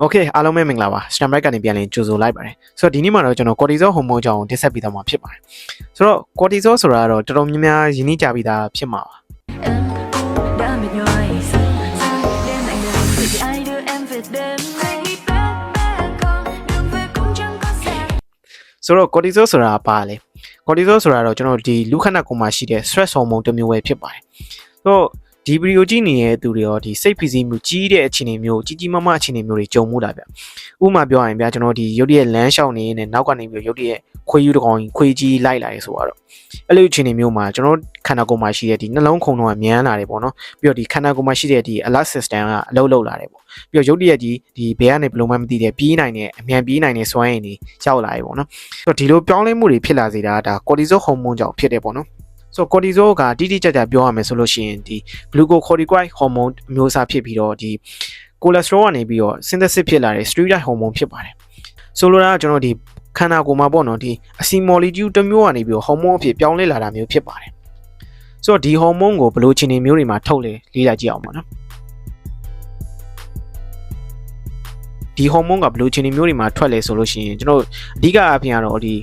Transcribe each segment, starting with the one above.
โอเคအားလုံးပဲမင်္ဂလာပါ Stem Right ကနေပြန်လည်ကြိုဆိုလိုက်ပါတယ်ဆိုတော့ဒီနေ့မှာတော့ကျွန်တော် cortisol hormone ကြောင့်တင်ဆက်ပေးသွားမှာဖြစ်ပါတယ်ဆိုတော့ cortisol ဆိုတာကတော့တော်တော်များများရင်းနှီးကြပြီးသားဖြစ်မှာပါဆိုတော့ cortisol ဆိုတာပါလေ cortisol ဆိုတာတော့ကျွန်တော်ဒီလူခန္ဓာကိုယ်မှာရှိတဲ့ stress hormone တစ်မျိုးပဲဖြစ်ပါတယ်ဆိုတော့ဒီဗီဒီယိုကြည့်နေတဲ့သူတွေရောဒီစိတ်ဖိစီးမှုကြီးတဲ့အခြေအနေမျိုးကြီးမားမားအခြေအနေမျိုးတွေကြုံမှုတာဗျဥပမာပြောရရင်ဗျာကျွန်တော်ဒီရုပ်တရက်လမ်းလျှောက်နေနေနောက်ကနေပြီးရုပ်တရက်ခွေးယူတကောင်ခွေးကြီးလိုက်လာတယ်ဆိုတော့အဲ့လိုအခြေအနေမျိုးမှာကျွန်တော်ခန္ဓာကိုယ်မှာရှိတဲ့ဒီနှလုံးခုန်တော့မြန်းလာတယ်ပေါ့နော်ပြီးတော့ဒီခန္ဓာကိုယ်မှာရှိတဲ့ဒီ alert system ကအလုပ်လုပ်လာတယ်ပေါ့ပြီးတော့ရုပ်တရက်ကြီးဒီဘယ်ကနေဘယ်လိုမှမသိတဲ့ပြေးနိုင်တဲ့အမြန်ပြေးနိုင်တဲ့စွမ်းရည်တွေရောက်လာတယ်ပေါ့နော်ဆိုတော့ဒီလိုပြောင်းလဲမှုတွေဖြစ်လာစေတာဒါ cortisol hormone ကြောင့်ဖြစ်တယ်ပေါ့နော်ဆိုတော့ cortisol ကတိတိကျကျပြောရမယ်ဆိုလို့ရှိရင်ဒီ glucocorticoid hormone အမျိုးအစားဖြစ်ပြီးတော့ဒီ cholesterol ကနေပြီးတော့ synthesis ဖြစ်လာတဲ့ steroid hormone ဖြစ်ပါတယ်ဆိုလိုတာကကျွန်တော်ဒီခန္ဓာကိုယ်မှာပေါ့နော်ဒီအဆီ molecule တစ်မျိုးကနေပြီးတော့ hormone အဖြစ်ပြောင်းလဲလာတာမျိုးဖြစ်ပါတယ်ဆိုတော့ဒီ hormone ကိုဘယ်လိုအခြေအနေမျိုးတွေမှာထုတ်လဲလေ့လာကြည့်အောင်ပါနော်ဒီ hormone ကဘယ်လိုအခြေအနေမျိုးတွေမှာထွက်လဲဆိုလို့ရှိရင်ကျွန်တော်အဓိကအဖြစ်ကတော့ဒီ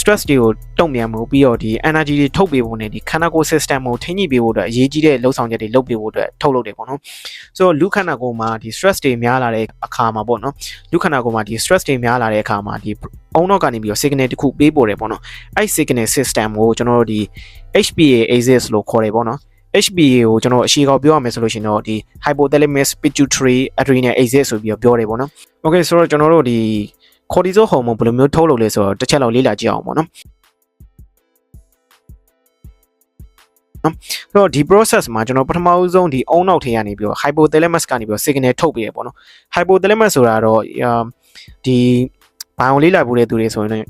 stress တွေကိုတုံ့ပြန်မှုပြီးတော့ဒီ energy တွေထုတ်ပေးဖို့နဲ့ဒီခန္ဓာကိုယ် system ကိုထိန်းညှိပေးဖို့အတွက်အရေးကြီးတဲ့လှုပ်ဆောင်ချက်တွေလုပ်ပေးဖို့အတွက်ထုတ်လုပ်တယ်ပေါ့နော်ဆိုတော့လူခန္ဓာကိုယ်မှာဒီ stress တွေများလာတဲ့အခါမှာပေါ့နော်လူခန္ဓာကိုယ်မှာဒီ stress တွေများလာတဲ့အခါမှာဒီအုံနောက်ကနေပြီးတော့ signal တစ်ခုပေးပို့တယ်ပေါ့နော်အဲ့ signal system ကိုကျွန်တော်တို့ဒီ HPA axis လို့ခေါ်တယ်ပေါ့နော်HPA ကိုကျွန်တော်အရှိကောက်ပြောရမယ်ဆိုလို့ရှိရင်တော့ဒီ hypothalamus pituitary adrenal axis ဆိုပြီးတော့ပြောတယ်ပေါ့နော် Okay ဆိုတော့ကျွန်တော်တို့ဒီcortisol hormone ဘယ်လိုမျိုးထုတ်လုပ်လဲဆိုတော့တစ်ချက်လောက်လေ့လာကြည့်အောင်ပေါ့နော်ဆိုတော့ဒီ process မှာကျွန်တော်ပထမဆုံးဒီအုံနောက်ထဲကနေပြီးတော့ hypothalamus ကနေပြီးတော့ signal ထုတ်ပေးရပေါ့နော် hypothalamus ဆိုတာတော့ဒီဘာအောင်လေ့လာဖို့တဲ့သူတွေဆိုရင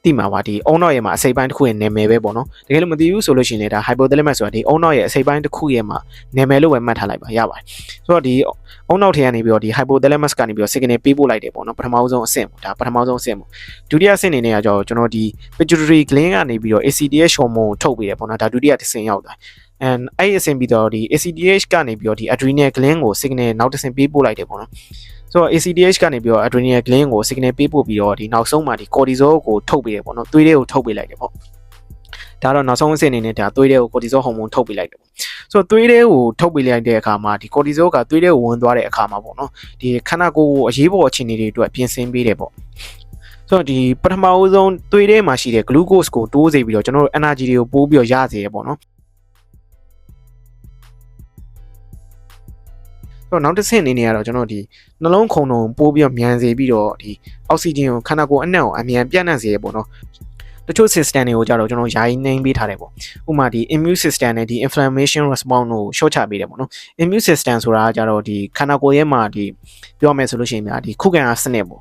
်သိမှာပါဒီအုံနောက်ရဲ့မှာအစိပ်ပိုင်းတစ်ခုရဲ့နာမည်ပဲပေါ့နော်တကယ်လို့မသိဘူးဆိုလို့ရှိရင်လည်းဒါ hypothalamus ဆိုတာဒီအုံနောက်ရဲ့အစိပ်ပိုင်းတစ်ခုရဲ့မှာနာမည်လို့ပဲမှတ်ထားလိုက်ပါရပါတယ်ဆိုတော့ဒီအုံနောက်ထဲကနေပြီးတော့ဒီ hypothalamus ကနေပြီးတော့ signal ပေးပို့လိုက်တယ်ပေါ့နော်ပထမဆုံးအဆင့်ပေါ့ဒါပထမဆုံးအဆင့်ပေါ့ဒုတိယအဆင့်အနေနဲ့ကကျွန်တော်ဒီ pituitary gland ကနေပြီးတော့ ACTH hormone ထုတ်ပေးတယ်ပေါ့နော်ဒါဒုတိယတစ်ဆင့်ရောက်တာand အဲ့အဆင့်ပြီးတော့ဒီ ACTH ကနေပြီးတော့ဒီ adrenal gland ကို signal နောက်တစ်ဆင့်ပေးပို့လိုက်တယ်ပေါ့နော်ဆိုတော့ ACTH ကနေပြီးတော့ adrenal gland ကို signal ပေးပို့ပြီးတော့ဒီနောက်ဆုံးမှာဒီ cortisol ကိုထုတ်ပေးတယ်ပေါ့နော်သွေးထဲကိုထုတ်ပေးလိုက်တယ်ပေါ့ဒါတော့နောက်ဆုံးအဆင့်အနေနဲ့ဒါသွေးထဲကို cortisol hormone ထုတ်ပေးလိုက်တယ်ပေါ့ဆိုတော့သွေးထဲကိုထုတ်ပေးလိုက်တဲ့အခါမှာဒီ cortisol ကသွေးထဲကိုဝင်သွားတဲ့အခါမှာပေါ့နော်ဒီခန္ဓာကိုယ်ကိုအရေးပေါ်အခြေအနေတွေအတွက်ပြင်ဆင်ပေးတယ်ပေါ့ဆိုတော့ဒီပထမအဆုံးသွေးထဲမှာရှိတဲ့ glucose ကိုတိုးစေပြီးတော့ကျွန်တော်တို့ energy တွေကိုပိုးပြီးတော့ရစေရပေါ့နော်တော့နောက်တစ်ဆင့်အနေနဲ့ကတော့ကျွန်တော်ဒီနှလုံးခုန်တုံပိုးပြီးတော့မြန်စေပြီးတော့ဒီအောက်ဆီဂျင်ကိုခန္ဓာကိုယ်အနှံ့ကိုအမြန်ပြန့်နှံ့စေရပေါ့နော်တချို့ system တွေကိုကြတော့ကျွန်တော်ယာယီနှိမ်ပေးထားတယ်ပေါ့ဥပမာဒီ immune system နဲ့ဒီ inflammation response ကိုရှော့ချပေးတယ်ပေါ့နော် immune system ဆိုတာကကြတော့ဒီခန္ဓာကိုယ်ရဲ့မှာဒီပြောမယ်ဆိုလို့ရှိရင်များဒီခုခံအားစနစ်ပေါ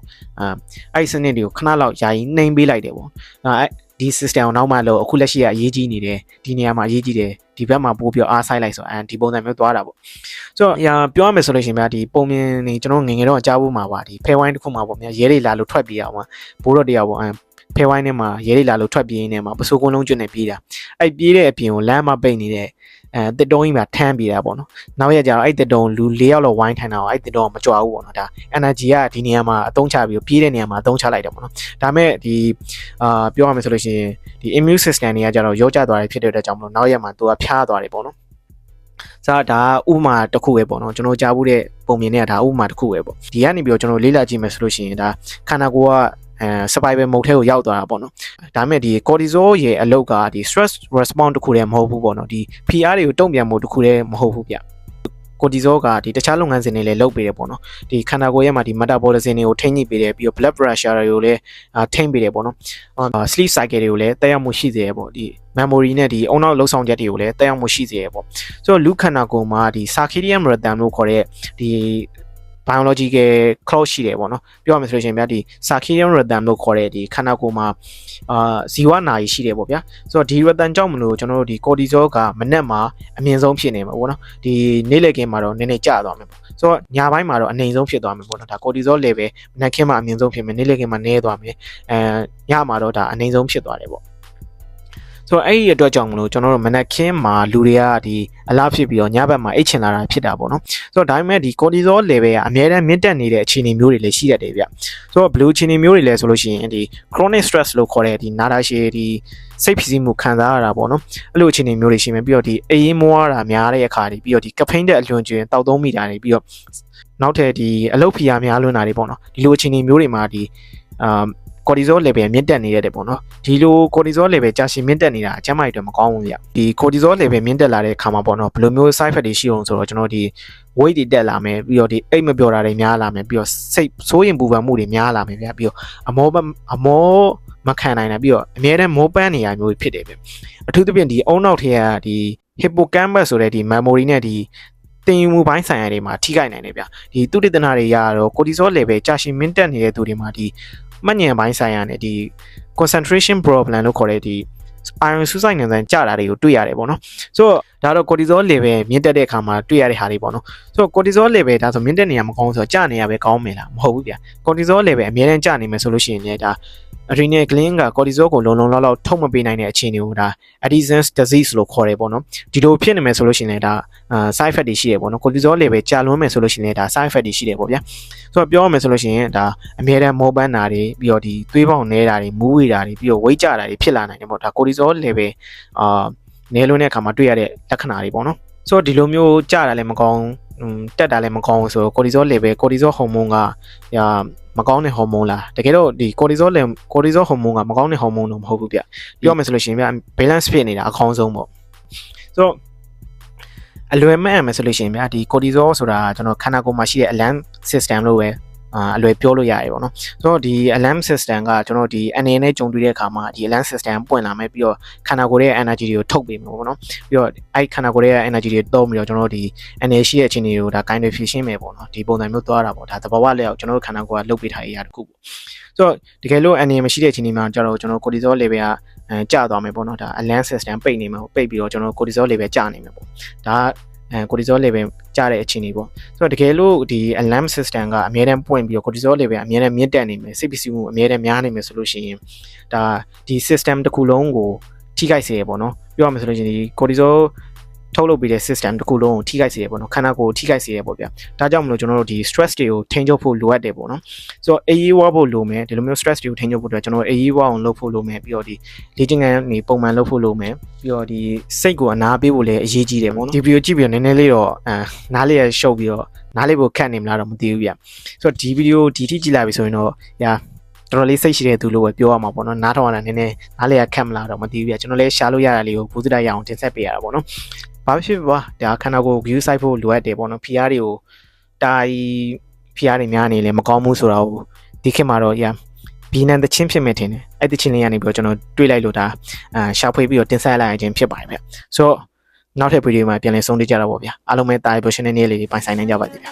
့အဲ့ဒီစနစ်တွေကိုခဏလောက်ယာယီနှိမ်ပေးလိုက်တယ်ပေါ့ဒီ system ကိုနောက်မှလို့အခုလက်ရှိကအရေးကြီးနေတယ်ဒီနေရာမှာအရေးကြီးတယ်ဒီဘက်မှာပို့ပြီးအားဆိုင်လိုက်ဆိုဒီပုံစံမျိုးသွားတာပေါ့ဆိုတော့ပြောရမယ်ဆိုလို့ရှိရင်ဗျာဒီပုံမြင်နေကျွန်တော်ငငယ်တော့ကြားဖို့မှာပါဒီဖဲဝိုင်းတစ်ခုမှာပေါ့ဗျာရဲတွေလာလို့ထွက်ပြေးအောင်ဘိုးတော်တရားပေါ့ဖဲဝိုင်းထဲမှာရဲတွေလာလို့ထွက်ပြေးနေမှာပစိုးကုန်းလုံးကျွတ်နေပြေးတာအဲ့ပြေးတဲ့အပြင်ကိုလမ်းမှာပိတ်နေတဲ့တစ်တုံးကြီးမှာထမ်းပြေးတာပေါ့နော်နောက်ရကြတော့အဲ့တစ်တုံးလူ၄ယောက်လောက်ဝိုင်းထိုင်တာအဲ့တစ်တုံးကမကြွားဘူးပေါ့နော်ဒါ energy ကဒီနေရာမှာအသုံးချပြီးပြေးတဲ့နေရာမှာအသုံးချလိုက်တယ်ပေါ့နော်ဒါမဲ့ဒီပြောရမယ်ဆိုလို့ရှိရင်ဒီ immune system တွေကကြတော့ရောကျသွားတယ်ဖြစ်တဲ့အတွက်ကြောင့်မလို့နောက်ရက်မှာသူကဖျားသွားတယ်ပေါ့နော်စားဒါဥပမာတစ်ခုပဲပေါ့နော်ကျွန်တော်ကြားဘူးတဲ့ပုံမြင်နေတာဒါဥပမာတစ်ခုပဲပေါ့ဒီကနေပြီးတော့ကျွန်တော်လေ့လာကြည့်မယ်ဆိုလို့ရှိရင်ဒါခန္ဓာကိုယ်ကsurvival mode ထဲကိုရောက်သွားတာပေါ့နော်ဒါပေမဲ့ဒီ cortisol ရဲ့အလုပ်ကဒီ stress response တခုတည်းမဟုတ်ဘူးပေါ့နော်ဒီ PR တွေကိုတုံ့ပြန်မှုတခုတည်းမဟုတ်ဘူးဗျcortisol ကဒီတခြားလုပ်ငန်းစဉ်တွေလည်းလုပ်ပေးတယ်ပေါ့နော်ဒီခန္ဓာကိုယ်ရဲ့မှာဒီ metabolism တွေကိုထိန်းညှိပေးတယ်ပြီးတော့ blood pressure တွေကိုလည်းထိန်းပေးတယ်ပေါ့နော်sleep cycle တွေကိုလည်းတက်ရောက်မှုရှိစေရပေါ့ဒီ memory နဲ့ဒီအုံနောက်လှုပ်ဆောင်ချက်တွေကိုလည်းတက်ရောက်မှုရှိစေရပေါ့ဆိုတော့လူခန္ဓာကိုယ်မှာဒီ circadian rhythm လို့ခေါ်တဲ့ဒီ biological clock ရှိတယ်ပေါ့နော်ပြောရမယ်ဆိုလို့ရှိရင်ဗျာဒီ circadian rhythm လို့ခေါ်တဲ့ဒီခန္ဓာကိုယ်မှာဇီဝနာရီရှိတယ်ပေါ့ဗျာဆိုတော့ဒီ rhythm ကြောင့်မလို့ကျွန်တော်တို့ဒီ cortisol ကမနေ့မှာအမြင့်ဆုံးဖြစ်နေမှာပေါ့နော်ဒီနေ့လည်ခင်းမှာတော့နည်းနည်းကျသွားမယ်ပေါ့ဆိုတော့ညပိုင်းမှာတော့အနှိမ်ဆုံးဖြစ်သွားမယ်ပေါ့နော်ဒါ cortisol level မနေ့ခင်းမှာအမြင့်ဆုံးဖြစ်မယ်နေ့လည်ခင်းမှာနည်းသွားမယ်ညမှာတော့ဒါအနှိမ်ဆုံးဖြစ်သွားတယ်ပေါ့ ဆိုတော့အဲ့ဒီအတွက်ကြောင့်မလို့ကျွန်တော်တို့မနက်ခင်းမှာလူတွေကဒီအလားဖြစ်ပြီးတော့ညဘက်မှာအိတ်ချင်လာတာဖြစ်တာပေါ့နော်ဆိုတော့ဒါပေမဲ့ဒီ cortisol level ကအများအားမြင့်တက်နေတဲ့အခြေအနေမျိုးတွေလည်းရှိတတ်တယ်ဗျဆိုတော့ဘယ်လိုအခြေအနေမျိုးတွေလဲဆိုလို့ရှိရင်ဒီ chronic stress လို့ခေါ်တဲ့ဒီနာတာရှည်ဒီစိတ်ဖိစီးမှုခံစားရတာပေါ့နော်အဲ့လိုအခြေအနေမျိုးတွေရှိမယ်ပြီးတော့ဒီအေးမွားတာများတဲ့အခါတွေပြီးတော့ဒီကဖိန်းတဲ့အလွန်ကျွင်တောက်သုံးမိတာတွေပြီးတော့နောက်ထပ်ဒီအလုပ်ဖိအားများလွန်းတာတွေပေါ့နော်ဒီလိုအခြေအနေမျိုးတွေမှာဒီcortisol level မြင့်တက်နေရတယ်ပေါ့နော်ဒီလို cortisol level ကြာရှည်မြင့်တက်နေတာအကျန်းမာရေးအတွက်မကောင်းဘူးဗျဒီ cortisol level မြင့်တက်လာတဲ့အခါမှာပေါ့နော်ဘယ်လိုမျိုး side effect တွေရှိအောင်ဆိုတော့ကျွန်တော်ဒီ weight တွေတက်လာမယ်ပြီးတော့ဒီအိတ်မပျော်တာတွေများလာမယ်ပြီးတော့စိတ်စိုးရင်ပူပန်မှုတွေများလာမယ်ဗျပြီးတော့အမောမခံနိုင်တာပြီးတော့အများတန်းမောပန်းနေရမျိုးဖြစ်တယ်ဗျအထူးသဖြင့်ဒီအုံနောက်ထဲကဒီ hippocampus ဆိုတဲ့ဒီ memory နဲ့ဒီတင်ယူမှုပိုင်းဆိုင်ရာတွေမှာထိခိုက်နိုင်တယ်ဗျဒီသုတေသနတွေရတော့ cortisol level ကြာရှည်မြင့်တက်နေတဲ့သူတွေမှာဒီမှတ်ဉာဏ်ပိုင်းဆိုင်ရာနဲ့ဒီ concentration problem လို့ခေါ်တဲ့ဒီ iron suicide နဲ့ကြာတာတွေကိုတွေ့ရတယ်ပေါ့နော်ဆိုတော့ဒါတော့ cortisol level မြင့်တက်တဲ့အခါမှာတွေ့ရတဲ့ဟာတွေပေါ့နော်ဆိုတော့ cortisol level ဒါဆိုမြင့်တက်နေရမကောင်းဆိုတော့ကြာနေရပဲကောင်းမယ်လားမဟုတ်ဘူးဗျ cortisol level အများတန်းကြာနေမယ်ဆိုလို့ရှိရင်လည်းဒါ adrenal gland က cortisol ကိုလုံလောက်ထုတ်မပေးနိုင်တဲ့အခြေအနေကိုဒါ Addison's disease လို့ခေါ်တယ်ပေါ့နော်ဒီလိုဖြစ်နေမယ်ဆိုလို့ရှိရင်လည်းဒါside effect တွေရှိတယ်ပေါ့နော် cortisol level ကြာလွန်းမယ်ဆိုလို့ရှိရင်လည်းဒါ side effect တွေရှိတယ်ပေါ့ဗျာဆိုတော့ပြောရမယ်ဆိုလို့ရှိရင်ဒါအများတန်းမောပန်းတာတွေပြီးတော့ဒီသွေးပေါင်နေတာတွေမူးဝေတာတွေပြီးတော့ weight ကျတာတွေဖြစ်လာနိုင်တယ်ပေါ့ဒါ cortisol level နည်းလွန်းတဲ့အခါမှာတွေ့ရတဲ့လက္ခဏာတွေပေါ့နော်ဆိုတော့ဒီလိုမျိုးကျတာလည်းမကောင်းတက်တာလည်းမကောင်းဆိုတော့ cortisol level cortisol hormone ကမကောင်းတဲ့ hormone လားတကယ်တော့ဒီ cortisol hormone ကမကောင်းတဲ့ hormone တော့မဟုတ်ဘူးဗျပြောမယ်ဆိုလို့ရှိရင်ဗျ balance ဖြစ်နေတာအကောင်းဆုံးပေါ့ဆိုတော့အလွယ်မဲ့မယ်ဆိုလို့ရှိရင်ဗျဒီ cortisol ဆိုတာကျွန်တော်ခန္ဓာကိုယ်မှာရှိတဲ့ alarm system လို့ပဲအလွယ်ပြောလို့ရတယ်ပေါ့နော်ဆိုတော့ဒီ alarm system ကကျွန်တော်ဒီအနေနဲ့ကြုံတွေ့တဲ့အခါမှာဒီ alarm system ပွင့်လာမယ်ပြီးတော့ခန္ဓာကိုယ်ရဲ့ energy တွေကိုထုတ်ပေးမယ်ပေါ့နော်ပြီးတော့အဲ့ခန္ဓာကိုယ်ရဲ့ energy တွေသုံးပြီးတော့ကျွန်တော်ဒီ energy ရဲ့အခြေအနေကိုဒါ gain တွေဖြည့်ရှင်းမယ်ပေါ့နော်ဒီပုံစံမျိုးသွားတာပေါ့ဒါသဘောဝလျောက်ကျွန်တော်တို့ခန္ဓာကိုယ်ကလုပ်ပေးထားရတာတခုပေါ့ဆိုတော့တကယ်လို့ energy မရှိတဲ့အခြေအနေမှာကျတော့ကျွန်တော် cortisol level ကကျသွားမယ်ပေါ့နော်ဒါ alarm system ပိတ်နေမှာပိတ်ပြီးတော့ကျွန်တော် cortisol level ကျနေမယ်ပေါ့ဒါcortisol level ကျတဲ့အခြေအနေပေါ့ဆိုတော့တကယ်လို့ဒီ alarm system ကအများတန်းပွင့်ပြီးတော့ cortisol level အများတန်းမြင့်တက်နေမယ်စိတ်ပစ္စည်းမှုအများတန်းများနေမယ်ဆိုလို့ရှိရင်ဒါဒီ system တစ်ခုလုံးကိုထိခိုက်စေရပေါ့နော်ပြောရမယ်ဆိုလို့ရှိရင်ဒီ cortisol ထုတ်လုပ်ပေးတဲ့ system တစ်ခုလုံးကိုထိခိုက်စေရပေါ့နော်ခန္ဓာကိုယ်ထိခိုက်စေရပေါ့ဗျာဒါကြောင့်မလို့ကျွန်တော်တို့ဒီ stress တွေကိုထိန်းချုပ်ဖို့လိုအပ်တယ်ပေါ့နော်ဆိုတော့အေးဝါဖို့လိုမယ်ဒီလိုမျိုး stress တွေကိုထိန်းချုပ်ဖို့အတွက်ကျွန်တော်တို့အေးဝါအောင်လုပ်ဖို့လိုမယ်ပြီးတော့ဒီလေ့ကျင့်ခန်းနေပုံမှန်လုပ်ဖို့လိုမယ်ပြီးတော့ဒီစိတ်ကိုအနာပေးဖို့လည်းအရေးကြီးတယ်ပေါ့နော်ဒီဗီဒီယိုကြည့်ပြီးတော့နည်းနည်းလေးတော့နားလေးရရှုပ်ပြီးတော့နားလေးကိုခတ်နေမလားတော့မသိဘူးဗျဆိုတော့ဒီဗီဒီယိုဒီထိကြည့်လိုက်ပြီဆိုရင်တော့ညာတော်တော်လေးစိတ်ရှိတဲ့သူလို့ပဲပြောရမှာပေါ့နော်နားထောင်ရတာနည်းနည်းနားလေးရခတ်မလားတော့မသိဘူးဗျကျွန်တော်လည်းရှားလို့ရတာလေးကိုဘူးစတိုက်ရအောင်တင်ဆက်ပေးရတာပေါ့နော်ဘာဖြစ်ပါဒါခန္ဓာကိုယ် view site ဖို့လိုအပ်တယ်ပေါ့နော် PR တွေကိုတား PR တွေများနေလဲမကောင်းဘူးဆိုတော့ဒီခေတ်မှာတော့ဘီနန်တချင်းဖြစ်မယ်ထင်တယ်အဲ့တချင်းလေးကနေပြီးတော့ကျွန်တော်တွေးလိုက်လို့ဒါရှာဖွေပြီးတော့တင်ဆက်လိုက်ခြင်းဖြစ်ပါတယ်ဗျဆိုတော့နောက်ထပ်ဗီဒီယိုမှာပြန်လည်ဆုံးတွေ့ကြတော့ပေါ့ဗျာအားလုံးပဲတား version နဲ့လေးတွေပိုင်ဆိုင်နိုင်ကြပါစေဗျာ